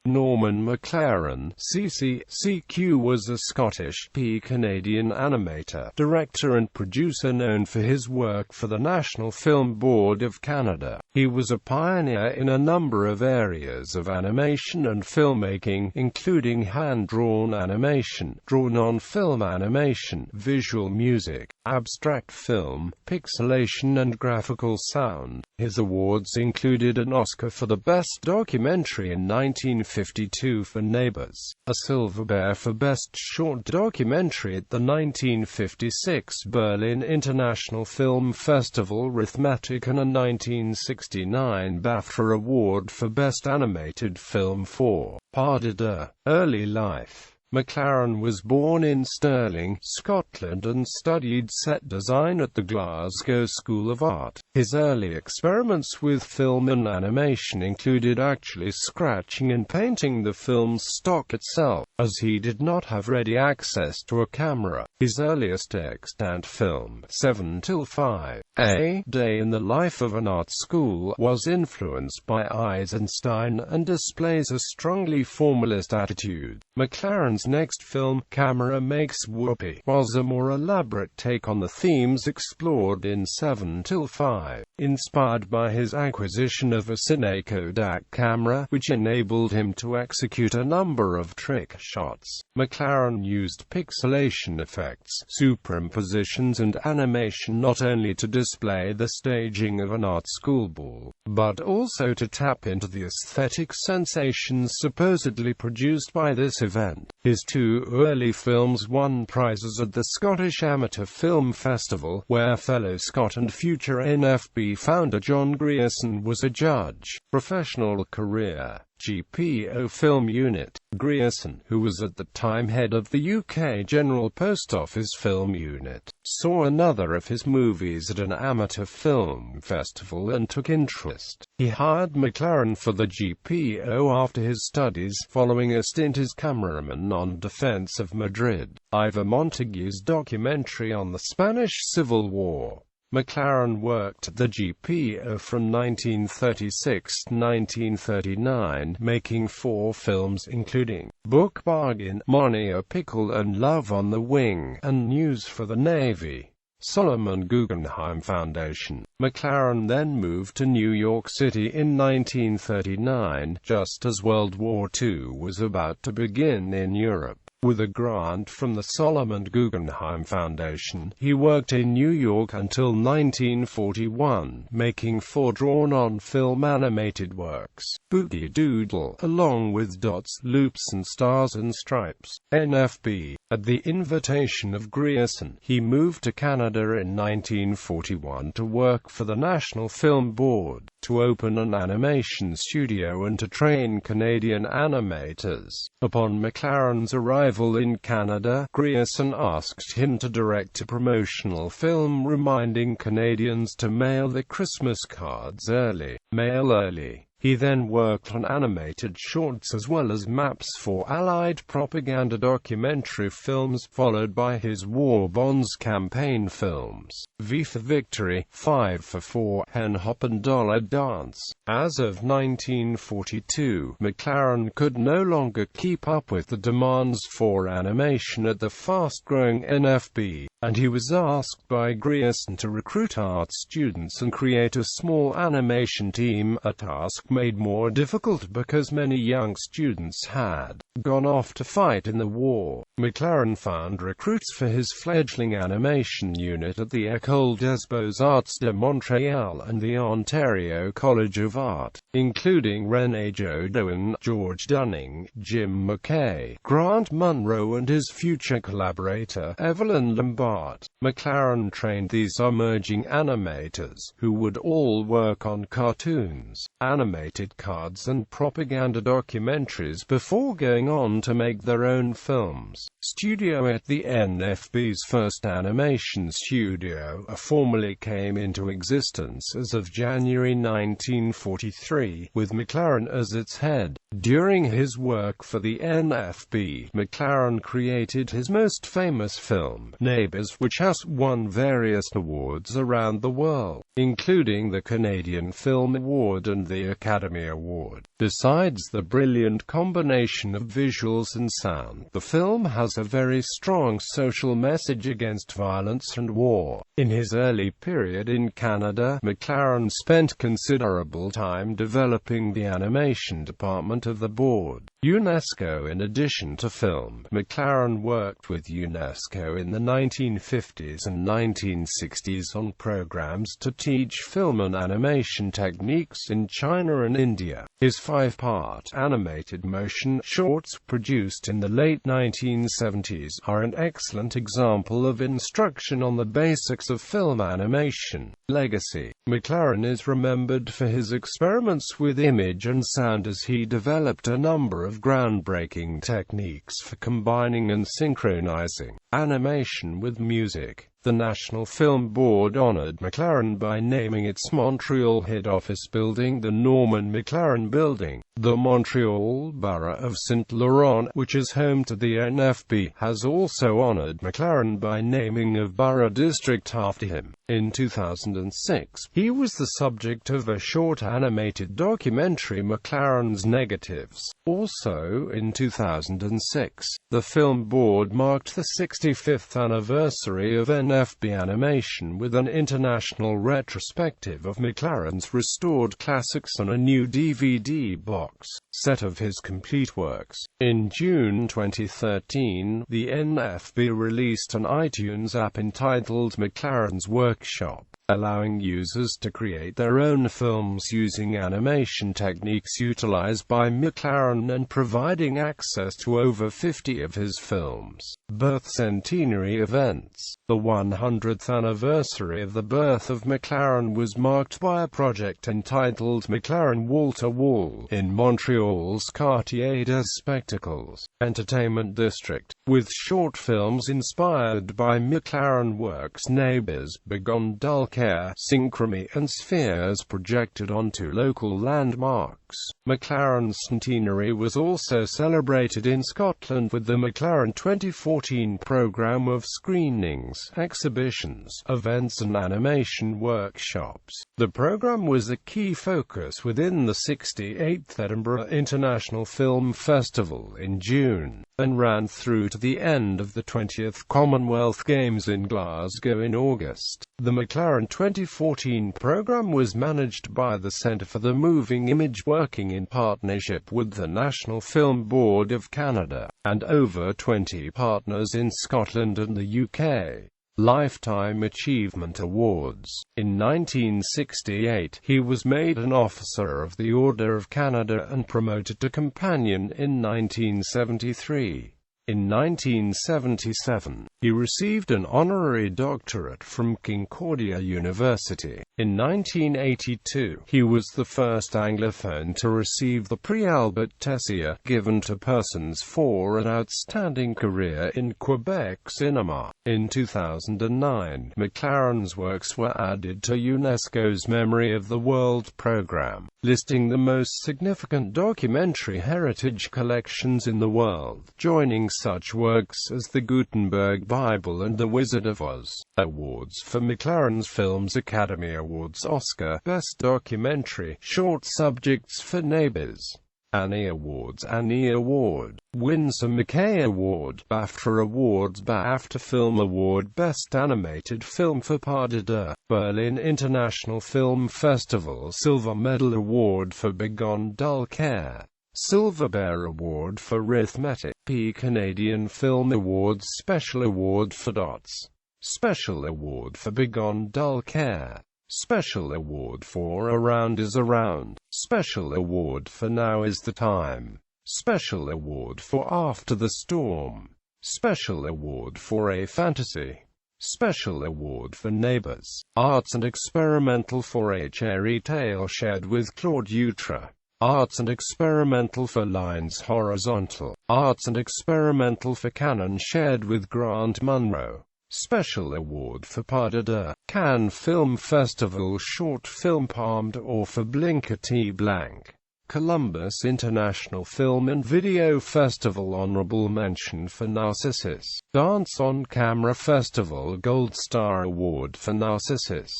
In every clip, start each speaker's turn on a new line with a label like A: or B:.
A: Norman McLaren, CQ, was a Scottish-Canadian animator, director and producer known for his work for the National Film Board of Canada. He was a pioneer in a number of areas of animation and filmmaking, including hand-drawn animation, drawn-on-film animation, visual music, abstract film, pixilation and graphical sound. His awards included an Oscar for the Best Documentary in 1952 for Neighbours, a Silver Bear for Best Short Documentary at the 1956 Berlin International Film Festival Rythmetic, and a 1969 BAFTA Award for Best Animated Film for Pas de deux. Early life. McLaren was born in Stirling, Scotland, and studied set design at the Glasgow School of Art. His early experiments with film and animation included actually scratching and painting the film's stock itself, as he did not have ready access to a camera. His earliest extant film, 7-5, A Day in the Life of an Art School, was influenced by Eisenstein and displays a strongly formalist attitude. McLaren's next film, Camera Makes Whoopee, was a more elaborate take on the themes explored in 7-5, inspired by his acquisition of a Cine Kodak camera, which enabled him to execute a number of trick shots. McLaren used pixilation effects, superimpositions and animation not only to display the staging of an art school ball, but also to tap into the aesthetic sensations supposedly produced by this event. His two early films won prizes at the Scottish Amateur Film Festival, where fellow Scot and future NFB founder John Grierson was a judge. Professional career. GPO Film Unit. Grierson, who was at the time head of the UK General Post Office Film Unit, saw another of his movies at an amateur film festival and took interest. He hired McLaren for the GPO after his studies, following a stint as cameraman on Defense of Madrid, Ivor Montague's documentary on the Spanish Civil War. McLaren worked at the GPO from 1936 to 1939, making 4 films including Book Bargain, Money a Pickle and Love on the Wing, and News for the Navy. Solomon Guggenheim Foundation. McLaren then moved to New York City in 1939, just as World War II was about to begin in Europe. With a grant from the Solomon Guggenheim Foundation, he worked in New York until 1941, making 4 drawn-on-film animated works, Boogie Doodle, along with Dots, Loops and Stars and Stripes, NFB. At the invitation of Grierson, he moved to Canada in 1941 to work for the National Film Board, to open an animation studio and to train Canadian animators. Upon McLaren's arrival in Canada, Grierson asked him to direct a promotional film reminding Canadians to mail their Christmas cards early. Mail early. He then worked on animated shorts as well as maps for Allied propaganda documentary films, followed by his War Bonds campaign films, V for Victory, 5 for 4, Hen Hop and Dollar Dance. As of 1942, McLaren could no longer keep up with the demands for animation at the fast-growing NFB, and he was asked by Grierson to recruit art students and create a small animation team, a task made more difficult because many young students had gone off to fight in the war. McLaren found recruits for his fledgling animation unit at the École des Beaux-Arts de Montréal and the Ontario College of Art, including René Jodoin, George Dunning, Jim McKay, Grant Munro and his future collaborator, Evelyn Lombard. McLaren trained these emerging animators, who would all work on cartoons, animated cards and propaganda documentaries before going on to make their own films. Studio at the NFB's first animation studio formally came into existence as of January 1943, with McLaren as its head. During his work for the NFB, McLaren created his most famous film, Neighbours, series which has won various awards around the world, including the Canadian Film Award and the Academy Award. Besides the brilliant combination of visuals and sound, the film has a very strong social message against violence and war. In his early period in Canada, McLaren spent considerable time developing the animation department of the board. UNESCO. In addition to film, McLaren worked with UNESCO in the 1950s and 1960s on programs to teach film and animation techniques in China and India. His 5-part animated motion shorts produced in the late 1970s are an excellent example of instruction on the basics of film animation. Legacy. McLaren is remembered for his experiments with image and sound as he developed a number of groundbreaking techniques for combining and synchronizing animation with music. The National Film Board honored McLaren by naming its Montreal head office building the Norman McLaren Building. The Montreal Borough of St. Laurent, which is home to the NFB, has also honored McLaren by naming a borough district after him. In 2006, he was the subject of a short animated documentary, McLaren's Negatives. Also in 2006, the Film Board marked the 65th anniversary of NFB animation with an international retrospective of McLaren's restored classics and a new DVD box set of his complete works. In June 2013, the NFB released an iTunes app entitled McLaren's Workshop, allowing users to create their own films using animation techniques utilized by McLaren and providing access to over 50 of his films. Birth Centenary events. The 100th anniversary of the birth of McLaren was marked by a project entitled McLaren Wall to Wall in Montreal's Quartier des Spectacles entertainment district, with short films inspired by McLaren works Neighbours, Begon Dulcaire, Synchrony and Spheres projected onto local landmarks. McLaren's centenary was also celebrated in Scotland with the McLaren 2014 programme of screenings, exhibitions, events and animation workshops. The programme was a key focus within the 68th Edinburgh International Film Festival in June, and ran through to the end of the 20th Commonwealth Games in Glasgow in August. The McLaren 2014 programme was managed by the Centre for the Moving Image, working in partnership with the National Film Board of Canada, and over 20 partners in Scotland and the UK. Lifetime Achievement Awards. In 1968, he was made an Officer of the Order of Canada and promoted to Companion in 1973. In 1977, he received an honorary doctorate from Concordia University. In 1982, he was the first Anglophone to receive the Prix Albert Tessier, given to persons for an outstanding career in Quebec cinema. In 2009, McLaren's works were added to UNESCO's Memory of the World program, listing the most significant documentary heritage collections in the world, joining such works as the Gutenberg Bible and The Wizard of Oz. Awards for McLaren's films. Academy Awards. Oscar Best Documentary Short. Subjects for Neighbours. Annie Awards. Annie Award. Winsor McKay Award. BAFTA Awards. BAFTA Film Award. Best Animated Film for Pas de Deux. Berlin International Film Festival. Silver Medal Award for Begon Dulcaire. Silver Bear Award for Rythmetic. Canadian Film Awards. Special Award for Dots. Special Award for Begon Dulcaire. Special Award for Around is Around. Special Award for Now is the Time. Special Award for After the Storm. Special Award for A Fantasy. Special Award for Neighbours. Arts and Experimental for A Cherry Tale shared with Claude Utra. Arts and Experimental for Lines Horizontal. Arts and Experimental for Canon shared with Grant Munro. Special Award for Pas de Deux. Cannes Film Festival Short Film Palme d'Or for Blinker T. Blanc. Columbus International Film and Video Festival. Honorable mention for Narcissus. Dance on Camera Festival. Gold Star Award for Narcissus.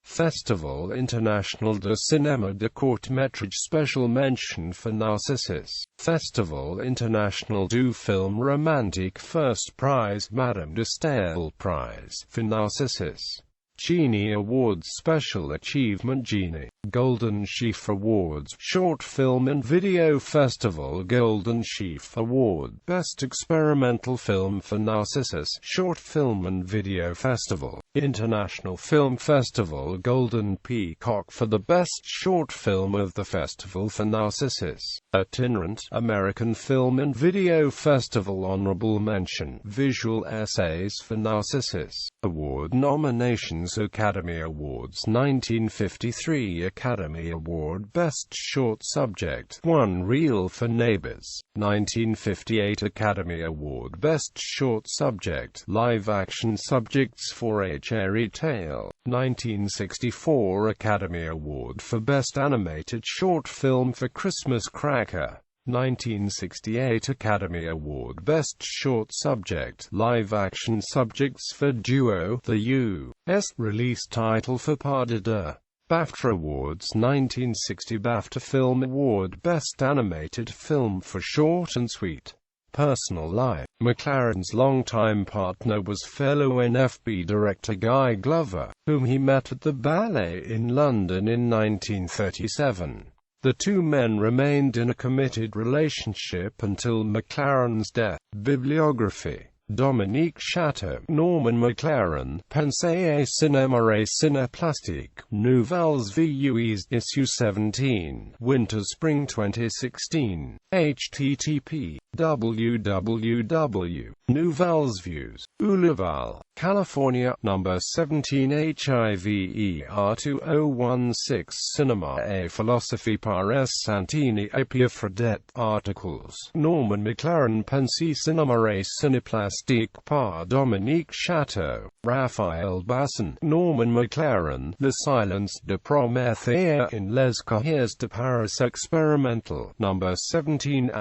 A: Festival International de Cinéma de Court Métrage. Special mention for Narcissus. Festival International du Film Romantique. First prize Madame de Staël Prize for Narcissus. Genie Awards. Special Achievement Genie. Golden Sheaf Awards. Short Film and Video Festival. Golden Sheaf Award. Best Experimental Film for Narcissus. Short Film and Video Festival. International Film Festival. Golden Peacock for the Best Short Film of the Festival for Narcissus. Itinerant American Film and Video Festival. Honorable mention. Visual Essays for Narcissus. Award nominations. Academy Awards. 1953 Academy Award Best Short Subject. 1 Reel for Neighbours. 1958 Academy Award Best Short Subject. Live Action Subjects for A Cherry Tale. 1964 Academy Award for Best Animated Short Film for Christmas Cracker. 1968 Academy Award Best Short Subject. Live Action Subjects for Duo. The U.S. release title for Pas de deux. BAFTA Awards. 1960 BAFTA Film Award Best Animated Film for Short and Sweet. Personal life. McLaren's longtime partner was fellow NFB director Guy Glover, whom he met at the ballet in London in 1937. The two men remained in a committed relationship until McLaren's death. Bibliography. Dominique Chateau, Norman McLaren, Pensée et cinéma et cinéplastique, Nouvelles Vues, Issue 17, Winter-Spring 2016, http, www.nouvellesvues, Ullaval, California, number 17 HIVER 2016 Cinema et Philosophie par S. Santini et Pierre Fredette. Articles. Norman McLaren, Pensée cinéma et cinéplastique par Dominique Chateau, Raphaël Basson, Norman McLaren, Le silence de Prométhée in Les Cahiers de Paris Experimental, number 17 *,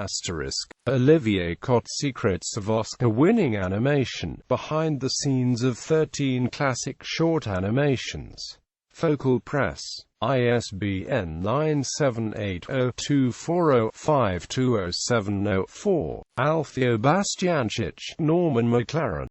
A: Olivier Cotte, Secrets of Oscar-winning animation, behind the scenes of 13 classic short animations. Focal Press. ISBN 9780240520704. Alfio Bastianich, Norman McLaren.